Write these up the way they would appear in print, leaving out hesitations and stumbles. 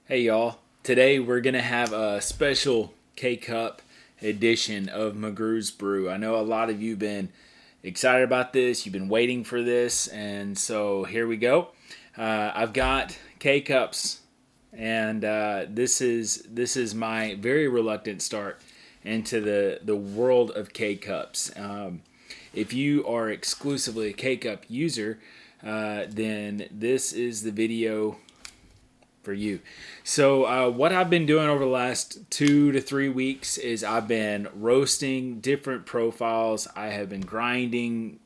Hey y'all, today we're going to have a special K-Cup edition of McGrew's Brew. I know a lot of you have been excited about this, you've been waiting for this, and so here we go. I've got K-Cups, and this is my very reluctant start into the world of K-Cups. If you are exclusively a K-Cup user, then this is the video for you. So what I've been doing over the last 2 to 3 weeks is I've been roasting different profiles. I have been grinding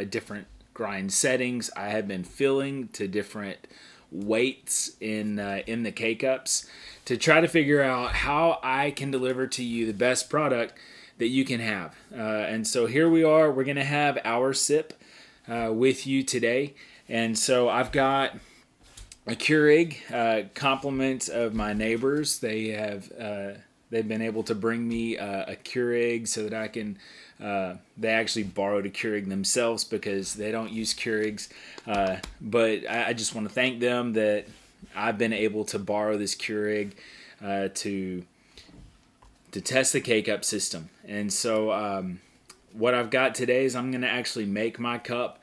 different grind settings. I have been filling to different weights in the K-Cups to try to figure out how I can deliver to you the best product that you can have. And so here we are. We're going to have our sip with you today. And so I've got a Keurig, compliments of my neighbors. They've been able to bring me a Keurig so that I can. They actually borrowed a Keurig themselves because they don't use Keurigs. But I just want to thank them that I've been able to borrow this Keurig to test the K-Cup system. And so what I've got today is I'm going to actually make my cup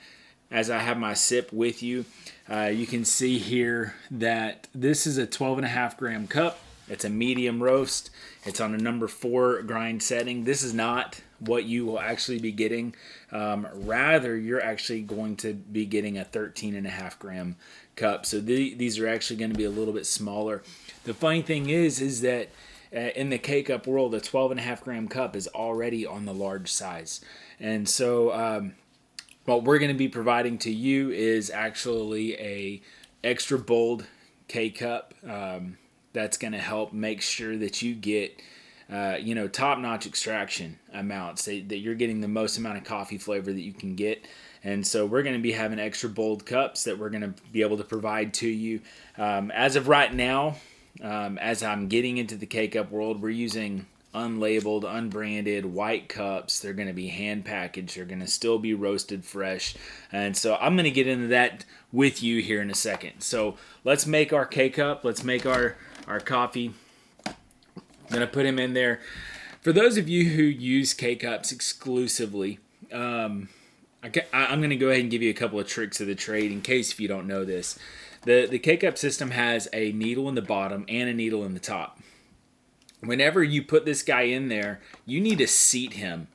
as I have my sip with you. You can see here that this is a 12.5 gram cup. It's a medium roast. It's on a number 4 grind setting. This is not what you will actually be getting. Rather, you're actually going to be getting a 13.5 gram cup. So these are actually going to be a little bit smaller. The funny thing is that in the K-Cup world, a 12.5 gram cup is already on the large size. And so what we're going to be providing to you is actually a extra bold K-Cup that's going to help make sure that you get top-notch extraction amounts, that you're getting the most amount of coffee flavor that you can get. And so we're going to be having extra bold cups that we're going to be able to provide to you. As of right now, as I'm getting into the K-Cup world, we're using unlabeled, unbranded, white cups. They're going to be hand packaged. They're going to still be roasted fresh. And so I'm going to get into that with you here in a second. So let's make our K-Cup. Let's make our coffee. I'm going to put him in there. For those of you who use K-Cups exclusively, I'm going to go ahead and give you a couple of tricks of the trade in case if you don't know this. The K-Cup system has a needle in the bottom and a needle in the top. Whenever you put this guy in there, you need to seat him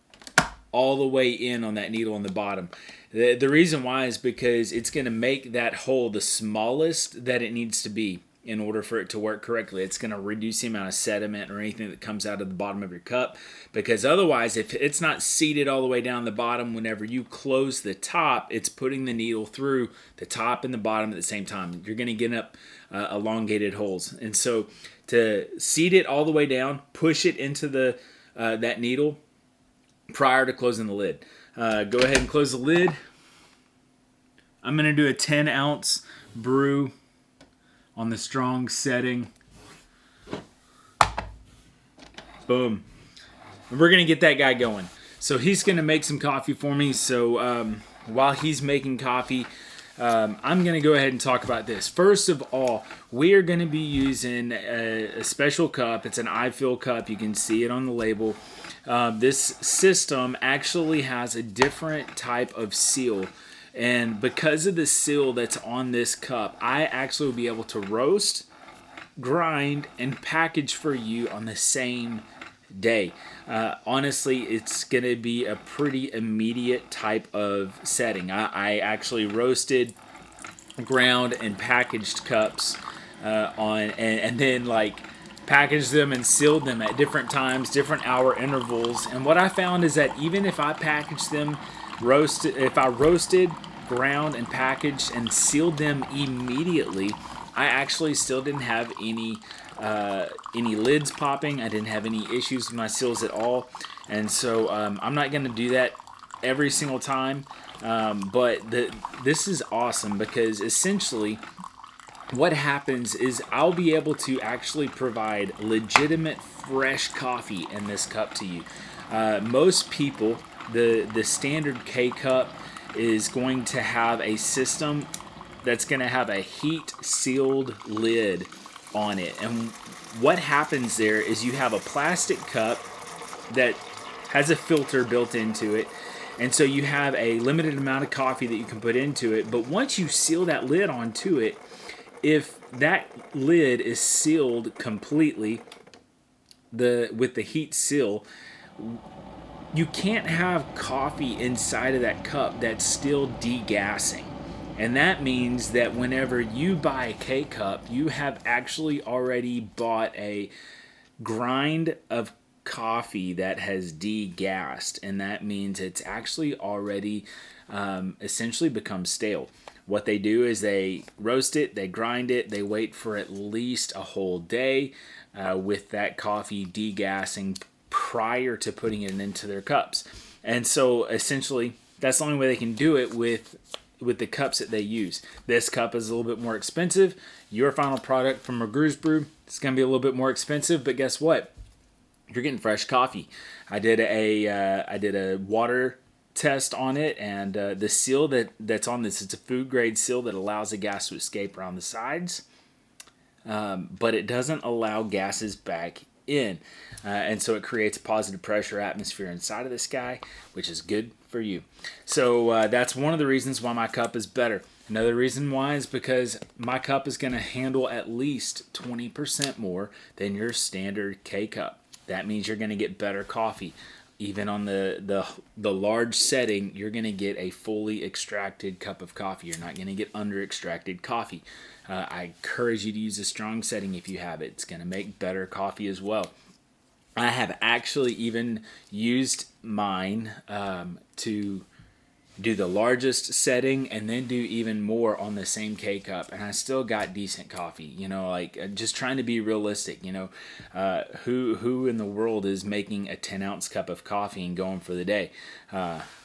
all the way in on that needle on the bottom. The reason why is because it's going to make that hole the smallest that it needs to be in order for it to work correctly. It's going to reduce the amount of sediment or anything that comes out of the bottom of your cup, because otherwise, if it's not seated all the way down the bottom, whenever you close the top, it's putting the needle through the top and the bottom at the same time. You're going to get up elongated holes. And so to seat it all the way down, push it into the that needle prior to closing the lid. Go ahead and close the lid. I'm going to do a 10-ounce brew on the strong setting. Boom. And we're going to get that guy going. So he's going to make some coffee for me. So while he's making coffee, I'm going to go ahead and talk about this. First of all, we are going to be using a special cup. It's an I-fill cup. You can see it on the label. This system actually has a different type of seal. And because of the seal that's on this cup, I actually will be able to roast, grind, and package for you on the same day. Honestly, it's going to be a pretty immediate type of setting. I actually roasted, ground, and packaged cups and then packaged them and sealed them at different times, different hour intervals. And what I found is that even if I packaged them, if I roasted, ground, and packaged and sealed them immediately, I actually still didn't have any lids popping. I didn't have any issues with my seals at all. And so I'm not going to do that every single time. But this is awesome because essentially what happens is I'll be able to actually provide legitimate fresh coffee in this cup to you. Most people, the standard K-Cup is going to have a system that's going to have a heat sealed lid on it. And what happens there is you have a plastic cup that has a filter built into it. And so you have a limited amount of coffee that you can put into it. But once you seal that lid onto it, if that lid is sealed completely, with the heat seal, you can't have coffee inside of that cup that's still degassing. And that means that whenever you buy a K-Cup, you have actually already bought a grind of coffee that has degassed. And that means it's actually already essentially become stale. What they do is they roast it, they grind it, they wait for at least a whole day with that coffee degassing prior to putting it into their cups. And so essentially that's the only way they can do it with the cups that they use. This cup is a little bit more expensive. Your final product from McGrew's Brew, it's going to be a little bit more expensive, but guess what? You're getting fresh coffee. I did a water test on it, and the seal that's on this, it's a food grade seal that allows the gas to escape around the sides, but it doesn't allow gases back in, and so it creates a positive pressure atmosphere inside of this guy, which is good for you. So that's one of the reasons why my cup is better. Another reason why is because my cup is going to handle at least 20% more than your standard K-Cup. That means you're going to get better coffee. Even on the large setting, you're going to get a fully extracted cup of coffee. You're not going to get under extracted coffee. I encourage you to use a strong setting if you have it. It's going to make better coffee as well. I have actually even used mine to do the largest setting and then do even more on the same K-Cup, and I still got decent coffee. You know, like just trying to be realistic. You know, who in the world is making a 10-ounce cup of coffee and going for the day?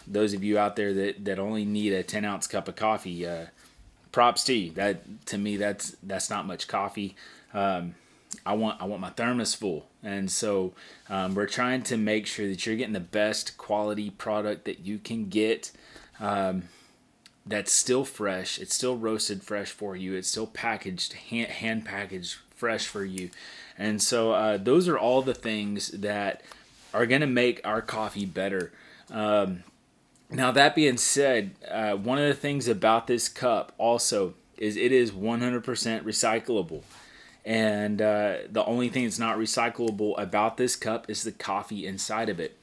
Those of you out there that only need a 10-ounce cup of coffee, props to you. That, to me, that's not much coffee. I want my thermos full, and so we're trying to make sure that you're getting the best quality product that you can get. That's still fresh. It's still roasted fresh for you. It's still packaged, hand packaged fresh for you. And so those are all the things that are going to make our coffee better. Now, that being said, one of the things about this cup also is it is 100% recyclable. And the only thing that's not recyclable about this cup is the coffee inside of it.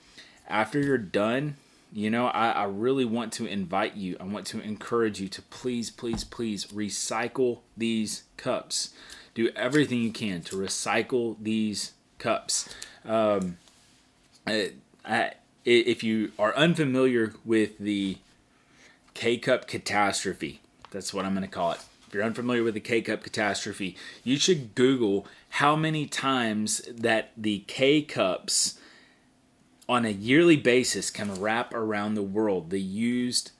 After you're done, you know, I really want to invite you. I want to encourage you to please, please, please recycle these cups. Do everything you can to recycle these cups. If you are unfamiliar with the K-Cup catastrophe, that's what I'm going to call it. If you're unfamiliar with the K-Cup catastrophe, you should Google how many times that the K-Cups on a yearly basis can wrap around the world. The used,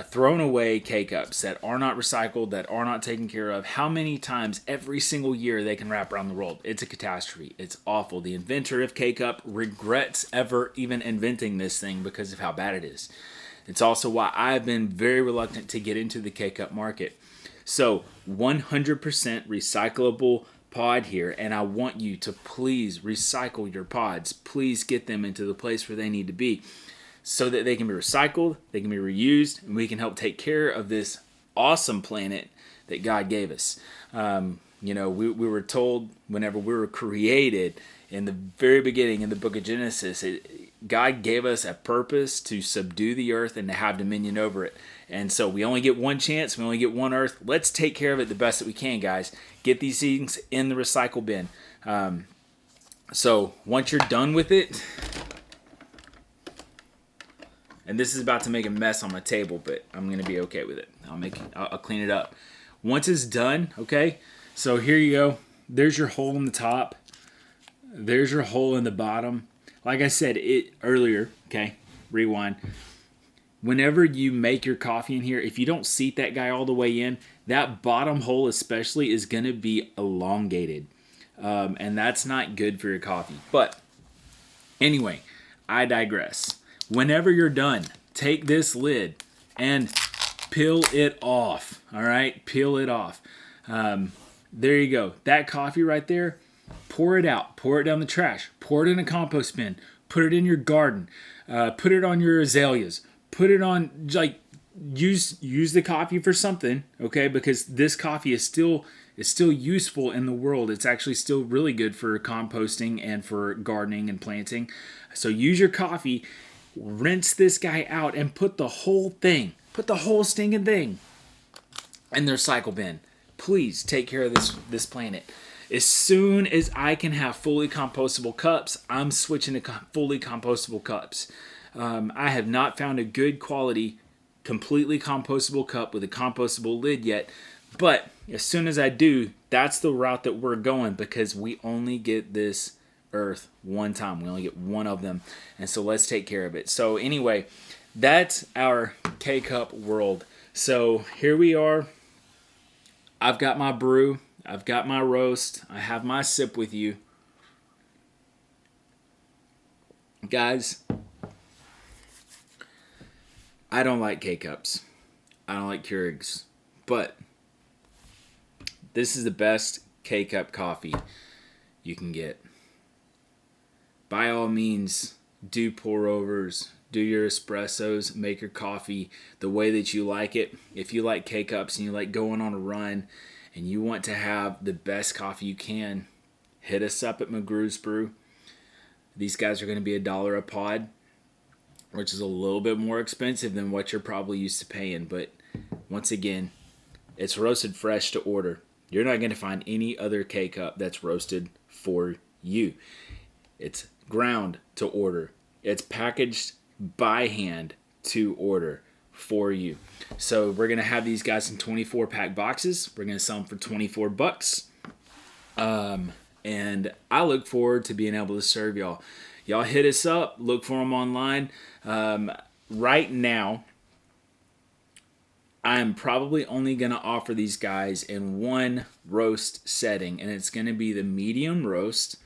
thrown away K-Cups that are not recycled, that are not taken care of, how many times every single year they can wrap around the world. It's a catastrophe. It's awful. The inventor of K-Cup regrets ever even inventing this thing because of how bad it is. It's also why I've been very reluctant to get into the K-Cup market. So 100% recyclable pod here, and I want you to please recycle your pods. Please get them into the place where they need to be so that they can be recycled, they can be reused, and we can help take care of this awesome planet that God gave us. You know, we were told whenever we were created in the very beginning in the book of Genesis, God gave us a purpose to subdue the earth and to have dominion over it. And so we only get one chance. We only get one earth. Let's take care of it the best that we can, guys. Get these things in the recycle bin. So once you're done with it, and this is about to make a mess on my table, but I'm going to be okay with it. I'll clean it up. Once it's done, okay, so here you go. There's your hole in the top. There's your hole in the bottom. Like I said earlier, okay, rewind. Whenever you make your coffee in here, if you don't seat that guy all the way in, that bottom hole especially is going to be elongated. And that's not good for your coffee. But anyway, I digress. Whenever you're done, take this lid and peel it off. All right, peel it off. There you go. That coffee right there, pour it out. Pour it down the trash. Pour it in a compost bin. Put it in your garden. Put it on your azaleas. Put it on, like, use the coffee for something, okay? Because this coffee is still useful in the world. It's actually still really good for composting and for gardening and planting. So use your coffee, rinse this guy out, and put the whole stinking thing in the recycle bin. Please take care of this planet. As soon as I can have fully compostable cups, I'm switching to fully compostable cups. I have not found a good quality, completely compostable cup with a compostable lid yet, but as soon as I do, that's the route that we're going, because we only get this earth one time. We only get one of them, and so let's take care of it. So anyway, that's our K-Cup world. So here we are. I've got my brew. I've got my roast. I have my sip with you. Guys, I don't like K-Cups. I don't like Keurigs. But this is the best K-Cup coffee you can get. By all means, do pour-overs, do your espressos, make your coffee the way that you like it. If you like K-Cups and you like going on a run and you want to have the best coffee you can, hit us up at McGrew's Brew. These guys are going to be $1 a pod, which is a little bit more expensive than what you're probably used to paying. But once again, it's roasted fresh to order. You're not going to find any other K-Cup that's roasted for you. It's ground to order. It's packaged by hand to order for you. So we're going to have these guys in 24-pack boxes. We're going to sell them for $24. And I look forward to being able to serve y'all. Y'all hit us up. Look for them online. Right now, I'm probably only going to offer these guys in one roast setting, and it's going to be the medium roast.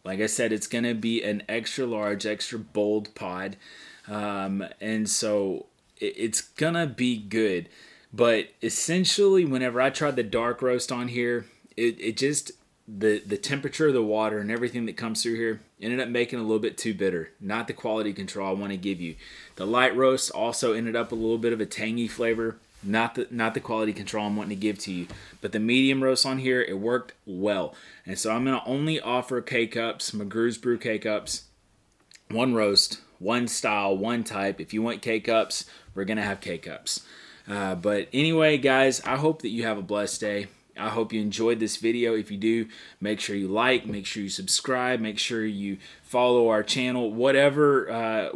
Like I said, it's going to be an extra large, extra bold pod. And so it's going to be good. But essentially, whenever I tried the dark roast on here, it just, the temperature of the water and everything that comes through here ended up making it a little bit too bitter. Not the quality control I want to give you. The light roast also ended up a little bit of a tangy flavor. Not the quality control I'm wanting to give to you. But the medium roast on here, it worked well. And so I'm going to only offer K-Cups, McGrew's Brew K-Cups. One roast, one style, one type. If you want K-Cups, we're going to have K-Cups. But anyway, guys, I hope that you have a blessed day. I hope you enjoyed this video. If you do, make sure you like, make sure you subscribe, make sure you follow our channel, whatever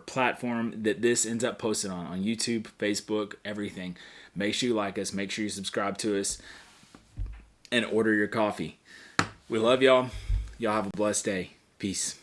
platform that this ends up posted on YouTube, Facebook, everything. Make sure you like us, make sure you subscribe to us, and order your coffee. We love y'all. Y'all have a blessed day. Peace.